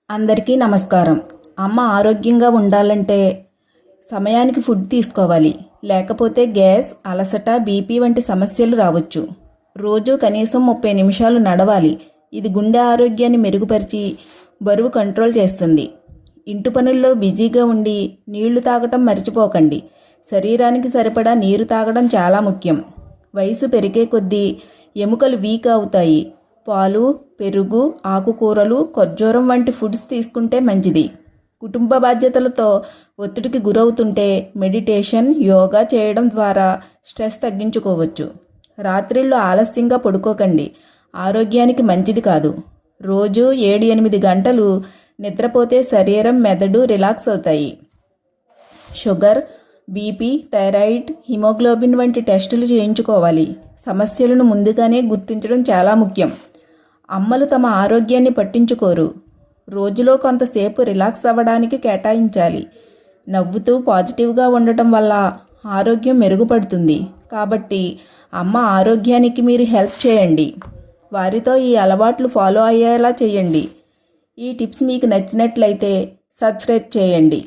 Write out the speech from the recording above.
అందరికీ నమస్కారం. అమ్మ ఆరోగ్యంగా ఉండాలంటే సమయానికి ఫుడ్ తీసుకోవాలి. లేకపోతే గ్యాస్, అలసట, బీపీ వంటి సమస్యలు రావచ్చు. రోజు కనీసం 30 నిమిషాలు నడవాలి. ఇది గుండె ఆరోగ్యాన్ని మెరుగుపరిచి బరువు కంట్రోల్ చేస్తుంది. ఇంటి పనుల్లో బిజీగా ఉండి నీళ్లు తాగటం మర్చిపోకండి. శరీరానికి సరిపడా నీరు తాగడం చాలా ముఖ్యం. వయసు పెరిగే కొద్దీ ఎముకలు వీక్ అవుతాయి. పాలు, పెరుగు, ఆకుకూరలు, ఖర్జూరం వంటి ఫుడ్స్ తీసుకుంటే మంచిది. కుటుంబ బాధ్యతలతో ఒత్తిడికి గురవుతుంటే మెడిటేషన్, యోగా చేయడం ద్వారా స్ట్రెస్ తగ్గించుకోవచ్చు. రాత్రిళ్ళు ఆలస్యంగా పడుకోకండి. ఆరోగ్యానికి మంచిది కాదు. రోజు 7-8 గంటలు నిద్రపోతే శరీరం, మెదడు రిలాక్స్ అవుతాయి. షుగర్, బీపీ, థైరాయిడ్, హిమోగ్లోబిన్ వంటి టెస్టులు చేయించుకోవాలి. సమస్యలను ముందుగానే గుర్తించడం చాలా ముఖ్యం. అమ్మలు తమ ఆరోగ్యాన్ని పట్టించుకోరు. రోజులో కొంతసేపు రిలాక్స్ అవ్వడానికి కేటాయించాలి. నవ్వుతూ పాజిటివ్గా ఉండటం వల్ల ఆరోగ్యం మెరుగుపడుతుంది. కాబట్టి అమ్మ ఆరోగ్యానికి మీరు హెల్ప్ చేయండి. వారితో ఈ అలవాట్లు ఫాలో అయ్యేలా చేయండి. ఈ టిప్స్ మీకు నచ్చినట్లయితే సబ్స్క్రైబ్ చేయండి.